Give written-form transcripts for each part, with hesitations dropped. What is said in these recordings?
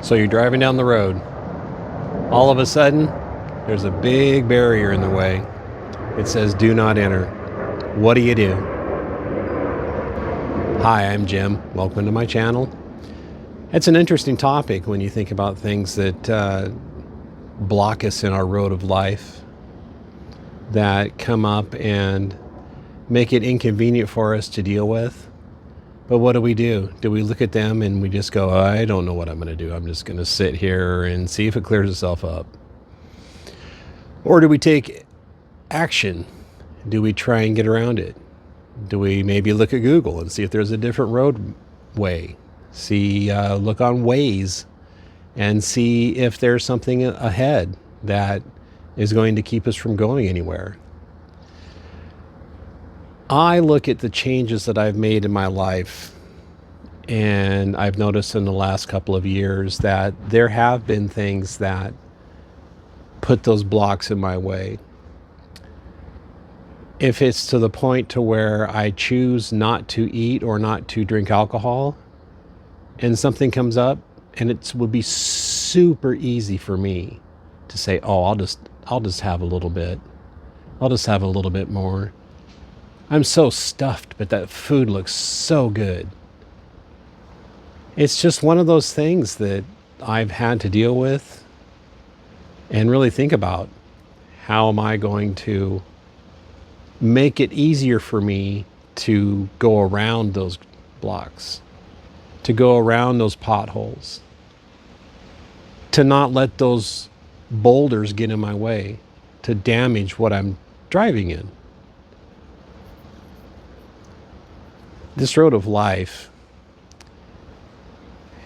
So you're driving down the road. All of a sudden, there's a big barrier in the way. It says do not enter. What do you do? Hi, I'm Jim. Welcome to my channel. It's an interesting topic when you think about things that block us in our road of life, that come up and make it inconvenient for us to deal with. But what do? Do we look at them and we just go, I don't know what I'm going to do. I'm just going to sit here and see if it clears itself up? Or do we take action? Do we try and get around it? Do we maybe look at Google and see if there's a different roadway? Look on Waze and see if there's something ahead that is going to keep us from going anywhere. I look at the changes that I've made in my life, and I've noticed in the last couple of years that there have been things that put those blocks in my way. If it's to the point to where I choose not to eat or not to drink alcohol, and something comes up, and it would be super easy for me to say, oh, I'll just have a little bit. I'll just have a little bit more. I'm so stuffed, but that food looks so good. It's just one of those things that I've had to deal with and really think about. How am I going to make it easier for me to go around those blocks, to go around those potholes, to not let those boulders get in my way, to damage what I'm driving in? This road of life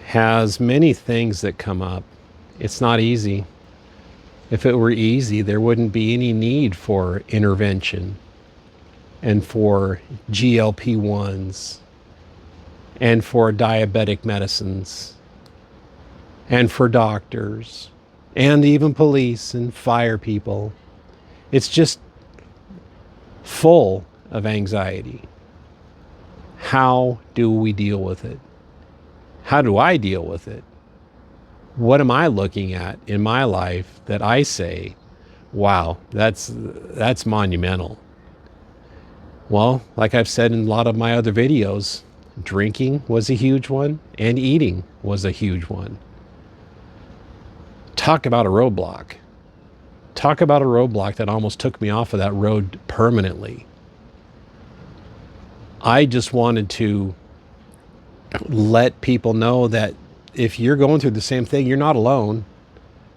has many things that come up. It's not easy. If it were easy, there wouldn't be any need for intervention and for GLP-1s and for diabetic medicines and for doctors and even police and fire people. It's just full of anxiety. How do we deal with it? How do I deal with it? What am I looking at in my life that I say, wow, that's monumental? Well, like I've said in a lot of my other videos, drinking was a huge one and eating was a huge one. Talk about a roadblock. Talk about a roadblock that almost took me off of that road permanently. I just wanted to let people know that if you're going through the same thing, you're not alone.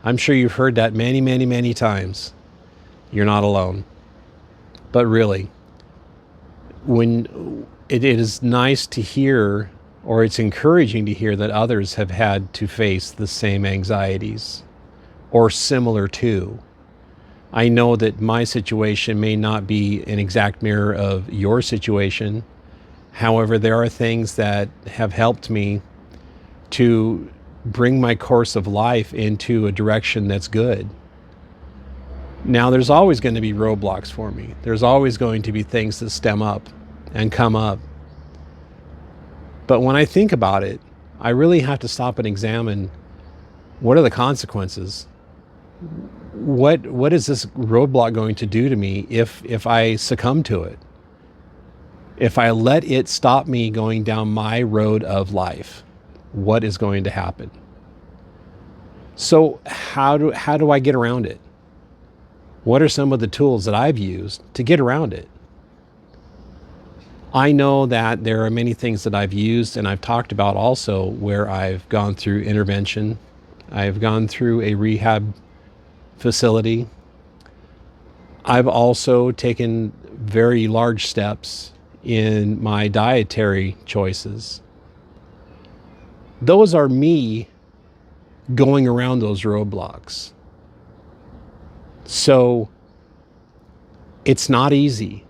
I'm sure you've heard that many, many, many times. You're not alone. But really, when it is nice to hear, or it's encouraging to hear, that others have had to face the same anxieties or similar to. I know that my situation may not be an exact mirror of your situation. However, there are things that have helped me to bring my course of life into a direction that's good. Now, there's always going to be roadblocks for me. There's always going to be things that stem up and come up. But when I think about it, I really have to stop and examine, what are the consequences? What is this roadblock going to do to me if I succumb to it? If I let it stop me going down my road of life, what is going to happen? So how do I get around it? What are some of the tools that I've used to get around it? I know that there are many things that I've used and I've talked about also where I've gone through intervention. I've gone through a rehab facility. I've also taken very large steps in my dietary choices. Those are me going around those roadblocks. So it's not easy,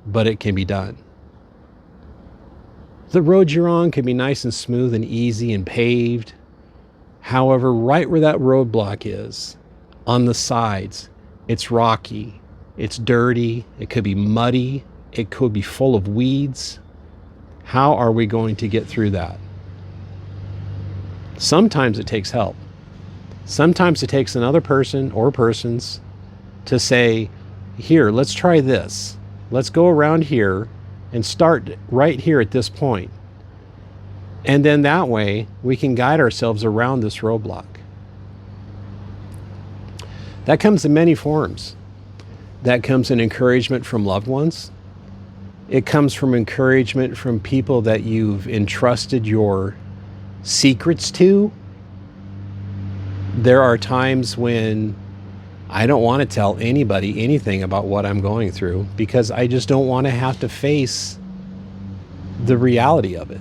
but it can be done. The road you're on can be nice and smooth and easy and paved. However, right where that roadblock is, on the sides, it's rocky, it's dirty, it could be muddy, it could be full of weeds. How are we going to get through that? Sometimes it takes help. Sometimes it takes another person or persons to say, here, let's try this. Let's go around here and start right here at this point. And then that way we can guide ourselves around this roadblock. That comes in many forms. That comes in encouragement from loved ones. It comes from encouragement from people that you've entrusted your secrets to. There are times when I don't want to tell anybody anything about what I'm going through because I just don't want to have to face the reality of it.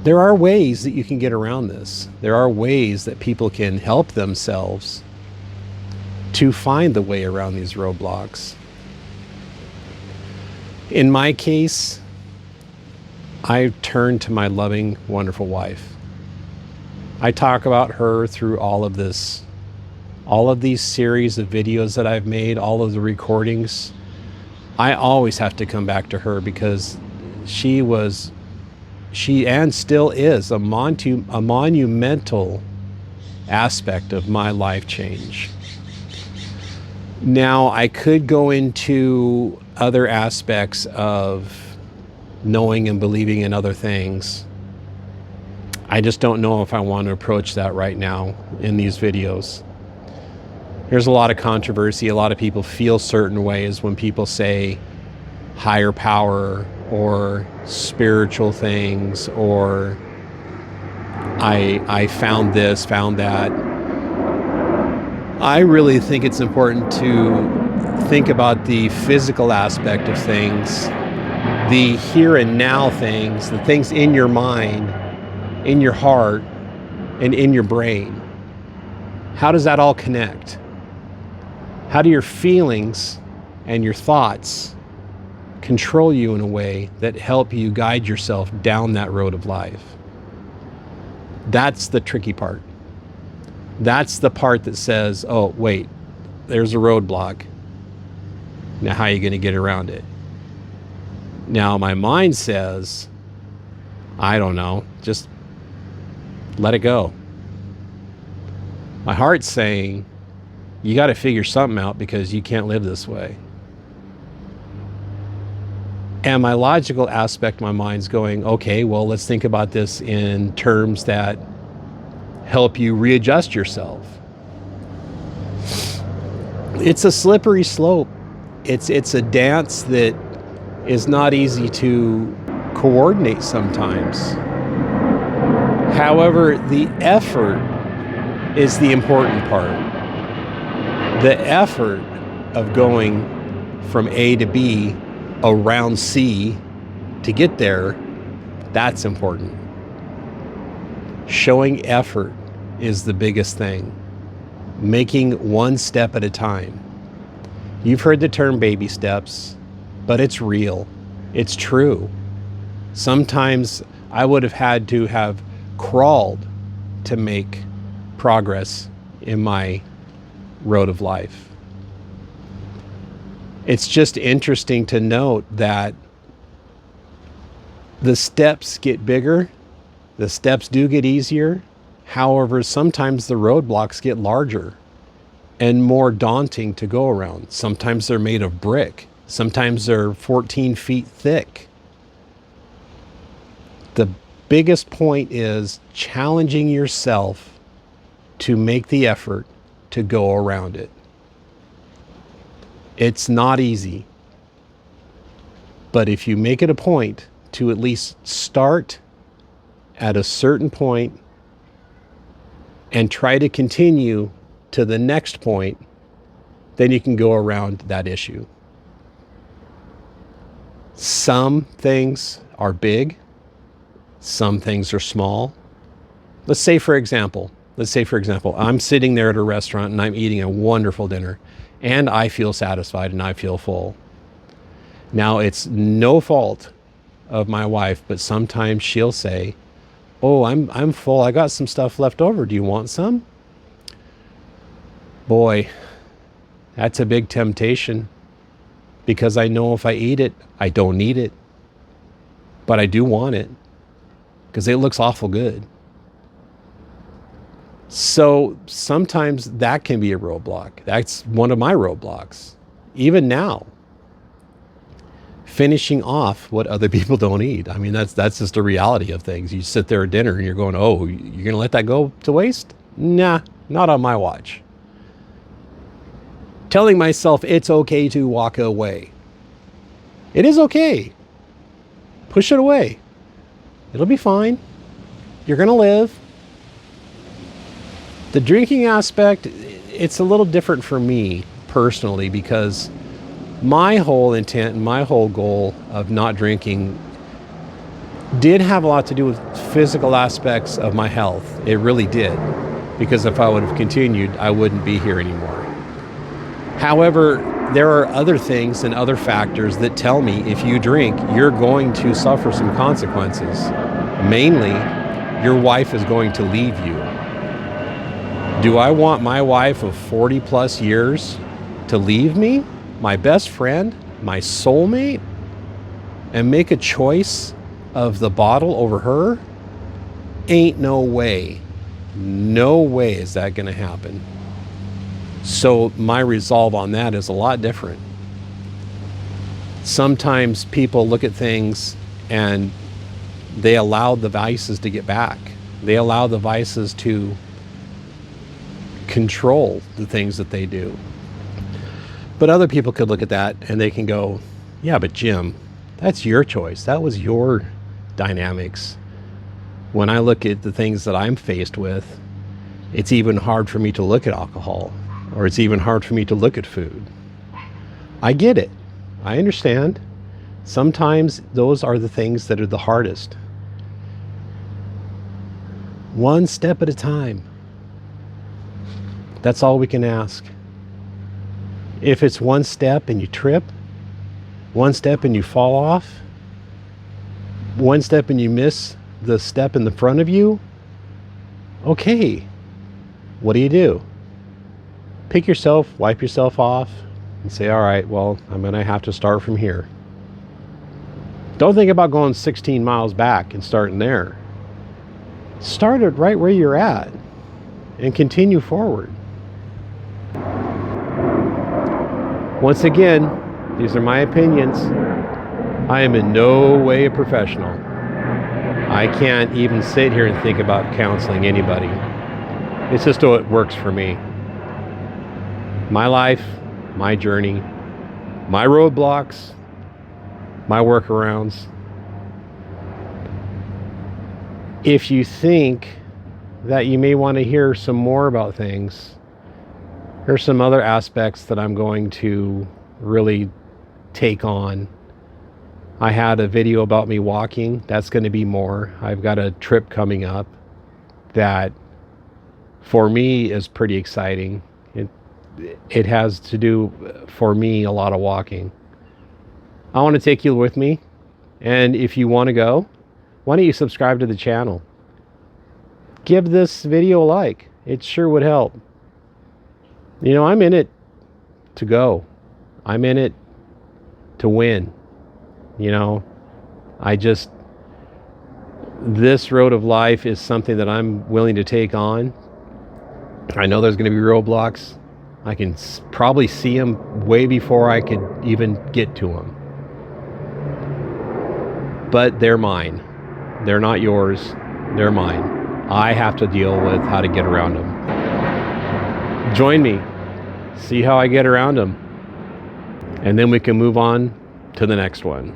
There are ways that you can get around this. There are ways that people can help themselves to find the way around these roadblocks. In my case, I turned to my loving, wonderful wife. I talk about her through all of this, all of these series of videos that I've made, all of the recordings. I always have to come back to her because she and still is a monumental aspect of my life change. Now, I could go into other aspects of knowing and believing in other things. I just don't know if I want to approach that right now in these videos. There's a lot of controversy. A lot of people feel certain ways when people say higher power or spiritual things or I found this, found that. I really think it's important to think about the physical aspect of things, the here and now things, the things in your mind, in your heart, and in your brain. How does that all connect? How do your feelings and your thoughts control you in a way that help you guide yourself down that road of life? That's the tricky part. That's the part that says, oh, wait, there's a roadblock. Now, how are you going to get around it? Now, my mind says, I don't know, just let it go. My heart's saying, you got to figure something out because you can't live this way. And my logical aspect, my mind's going, okay, well, let's think about this in terms that help you readjust yourself. It's a slippery slope. It's a dance that is not easy to coordinate sometimes. However, the effort is the important part. The effort of going from A to B around C to get there, that's important. Showing effort is the biggest thing. Making one step at a time. You've heard the term baby steps, but it's real. It's true. Sometimes I would have had to have crawled to make progress in my road of life. It's just interesting to note that the steps get bigger, the steps do get easier. However, sometimes the roadblocks get larger and more daunting to go around. Sometimes they're made of brick. Sometimes they're 14 feet thick. The biggest point is challenging yourself to make the effort to go around it. It's not easy. But if you make it a point to at least start at a certain point and try to continue to the next point, then you can go around that issue. Some things are big, some things are small. Let's say for example, I'm sitting there at a restaurant and I'm eating a wonderful dinner and I feel satisfied and I feel full. Now, it's no fault of my wife, but sometimes she'll say, oh, I'm full. I got some stuff left over. Do you want some? Boy, that's a big temptation because I know if I eat it, I don't need it, but I do want it. because it looks awful good. So sometimes that can be a roadblock. That's one of my roadblocks. Even now, finishing off what other people don't eat. I mean, that's just the reality of things. You sit there at dinner and you're going, oh, you're going to let that go to waste? Nah, not on my watch. Telling myself it's okay to walk away. It is okay. Push it away. It'll be fine. You're going to live. The drinking aspect, it's a little different for me personally, because my whole intent and my whole goal of not drinking did have a lot to do with physical aspects of my health. It really did. Because if I would have continued, I wouldn't be here anymore. However, there are other things and other factors that tell me if you drink, you're going to suffer some consequences. Mainly, your wife is going to leave you. Do I want my wife of 40 plus years to leave me, my best friend, my soulmate, and make a choice of the bottle over her? Ain't no way. No way is that going to happen. So my resolve on that is a lot different. Sometimes people look at things and they allow the vices to get back. They allow the vices to control the things that they do. But other people could look at that and they can go, yeah, but Jim, that's your choice. That was your dynamics. When I look at the things that I'm faced with, it's even hard for me to look at alcohol, or it's even hard for me to look at food. I get it. I understand. Sometimes those are the things that are the hardest. One step at a time. That's all we can ask. If it's one step and you trip, one step and you fall off, one step and you miss the step in the front of you, okay, what do? Pick yourself, wipe yourself off, and say, all right, well, I'm going to have to start from here. Don't think about going 16 miles back and starting there. Start it right where you're at and continue forward. Once again, these are my opinions. I am in no way a professional. I can't even sit here and think about counseling anybody. It's just what works for me. My life, my journey, my roadblocks, my workarounds. If you think that you may want to hear some more about things, here's some other aspects that I'm going to really take on. I had a video about me walking. That's going to be more. I've got a trip coming up that for me is pretty exciting. It has to do, for me, a lot of walking. I want to take you with me. And if you want to go, why don't you subscribe to the channel? Give this video a like. It sure would help. You know, I'm in it to go. I'm in it to win. You know, this road of life is something that I'm willing to take on. I know there's going to be roadblocks. I can probably see them way before I could even get to them. But they're mine. They're not yours. They're mine. I have to deal with how to get around them. Join me. See how I get around them. And then we can move on to the next one.